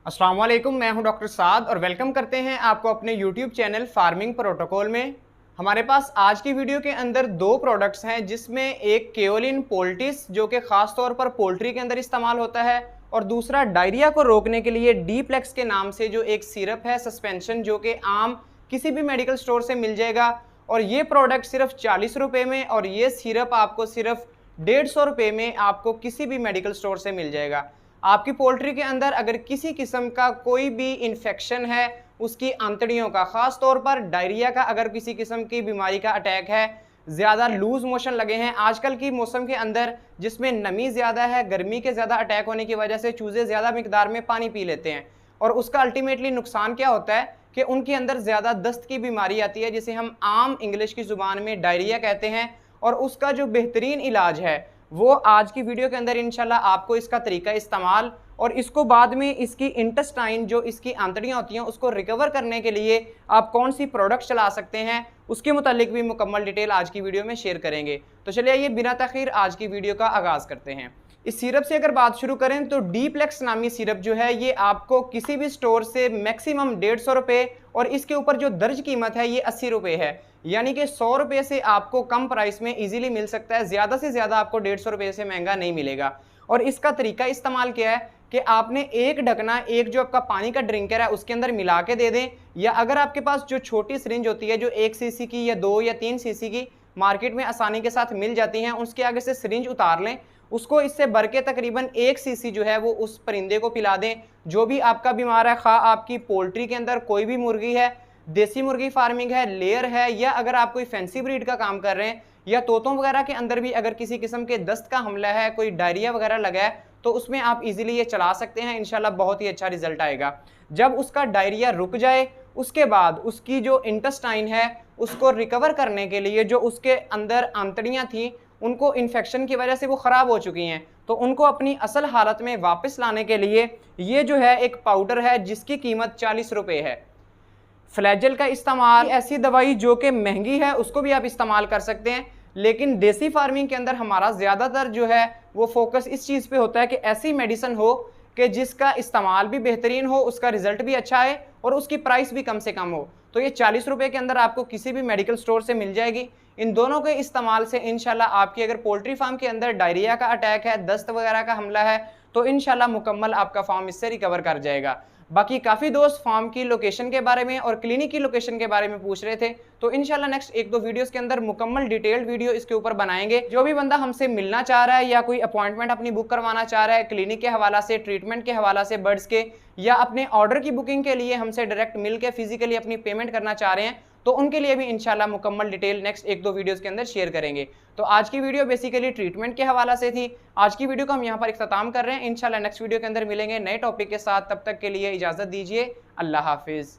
अस्सलाम वालेकुम, मैं हूं डॉक्टर साद और वेलकम करते हैं आपको अपने यूट्यूब चैनल फार्मिंग प्रोटोकॉल में। हमारे पास आज की वीडियो के अंदर दो प्रोडक्ट्स हैं, जिसमें एक केओलिन पोल्टिस जो कि ख़ास तौर पर पोल्ट्री के अंदर इस्तेमाल होता है, और दूसरा डायरिया को रोकने के लिए डीप्लेक्स के नाम से जो एक सिरप है सस्पेंशन, जो कि आम किसी भी मेडिकल स्टोर से मिल जाएगा। और ये प्रोडक्ट सिर्फ 40 रुपये में, और ये सिरप आपको सिर्फ 150 रुपये में आपको किसी भी मेडिकल स्टोर से मिल जाएगा। आपकी पोल्ट्री के अंदर अगर किसी किस्म का कोई भी इन्फेक्शन है, उसकी आंतड़ियों का, ख़ास तौर पर डायरिया का, अगर किसी किस्म की बीमारी का अटैक है, ज़्यादा लूज़ मोशन लगे हैं आजकल की मौसम के अंदर जिसमें नमी ज़्यादा है, गर्मी के ज़्यादा अटैक होने की वजह से चूज़े ज़्यादा मिकदार में पानी पी लेते हैं, और उसका अल्टीमेटली नुकसान क्या होता है कि उनके अंदर ज़्यादा दस्त की बीमारी आती है, जिसे हम आम इंग्लिश की ज़ुबान में डायरिया कहते हैं। और उसका जो बेहतरीन इलाज है वो आज की वीडियो के अंदर इंशाल्लाह आपको इसका तरीका इस्तेमाल, और इसको बाद में इसकी इंटेस्टाइन जो इसकी आंतड़ियाँ होती हैं उसको रिकवर करने के लिए आप कौन सी प्रोडक्ट चला सकते हैं, उसके मुतालिक भी मुकम्मल डिटेल आज की वीडियो में शेयर करेंगे। तो चलिए ये बिना तखीर आज की वीडियो का आगाज़ करते हैं। इस सिरप से अगर बात शुरू करें तो डीप्लेक्स नामी सिरप जो है ये आपको किसी भी स्टोर से मैक्सिमम 150 रुपये, और इसके ऊपर जो दर्ज कीमत है ये 80 रुपये है, यानी कि 100 रुपये से आपको कम प्राइस में इजीली मिल सकता है। ज़्यादा से ज़्यादा आपको 150 रुपये से महंगा नहीं मिलेगा। और इसका तरीका इस्तेमाल क्या है कि आपने एक ढकना, एक जो आपका पानी का ड्रिंकर है उसके अंदर मिला के दे दें, या अगर आपके पास जो छोटी सिरिंज होती है जो 1 सीसी की या 2 या 3 सीसी की मार्केट में आसानी के साथ मिल जाती हैं, उसके आगे से सिरिंज उतार लें, उसको इससे भर के तकरीबन 1 सीसी जो है वो उस परिंदे को पिला दें जो भी आपका बीमार है। खा आपकी पोल्ट्री के अंदर कोई भी मुर्गी है, देसी मुर्गी फार्मिंग है, लेयर है, या अगर आप कोई फैंसी ब्रीड का काम कर रहे हैं, या तोतों वगैरह के अंदर भी अगर किसी किस्म के दस्त का हमला है, कोई डायरिया वगैरह लगा है, तो उसमें आप इजीली ये चला सकते हैं। इंशाल्लाह बहुत ही अच्छा रिजल्ट आएगा। जब उसका डायरिया रुक जाए उसके बाद उसकी जो इंटेस्टाइन है उसको रिकवर करने के लिए, जो उसके अंदर आंतड़ियाँ थी उनको इन्फेक्शन की वजह से वो ख़राब हो चुकी हैं, तो उनको अपनी असल हालत में वापस लाने के लिए ये जो है एक पाउडर है जिसकी कीमत 40 रुपये है। फ्लैजेल का इस्तेमाल, ऐसी दवाई जो कि महंगी है उसको भी आप इस्तेमाल कर सकते हैं, लेकिन देसी फार्मिंग के अंदर हमारा ज़्यादातर जो है वो फोकस इस चीज़ पे होता है कि ऐसी मेडिसिन हो कि जिसका इस्तेमाल भी बेहतरीन हो, उसका रिजल्ट भी अच्छा है और उसकी प्राइस भी कम से कम हो। तो ये 40 रुपये के अंदर आपको किसी भी मेडिकल स्टोर से मिल जाएगी। इन दोनों के इस्तेमाल से इंशाल्लाह आपकी अगर पोल्ट्री फार्म के अंदर डायरिया का अटैक है, दस्त वगैरह का हमला है, तो इंशाल्लाह मुकम्मल आपका फार्म इससे रिकवर कर जाएगा। बाकी काफ़ी दोस्त फार्म की लोकेशन के बारे में और क्लिनिक की लोकेशन के बारे में पूछ रहे थे, तो इंशाल्लाह नेक्स्ट 1-2 वीडियोस के अंदर मुकम्मल डिटेल्ड वीडियो इसके ऊपर बनाएंगे। जो भी बंदा हमसे मिलना चाह रहा है या कोई अपॉइंटमेंट अपनी बुक करवाना चाह रहा है क्लिनिक के हवाला से, ट्रीटमेंट के हवाला से, बर्ड्स के, या अपने ऑर्डर की बुकिंग के लिए हमसे डायरेक्ट मिल के फिजिकली अपनी पेमेंट करना चाह रहे हैं, तो उनके लिए भी इंशाल्लाह मुकम्मल डिटेल नेक्स्ट 1-2 वीडियोस के अंदर शेयर करेंगे। तो आज की वीडियो बेसिकली ट्रीटमेंट के हवाला से थी। आज की वीडियो को हम यहाँ पर इख्तिताम कर रहे हैं। इंशाल्लाह नेक्स्ट वीडियो के अंदर मिलेंगे नए टॉपिक के साथ। तब तक के लिए इजाज़त दीजिए। अल्लाह हाफिज़।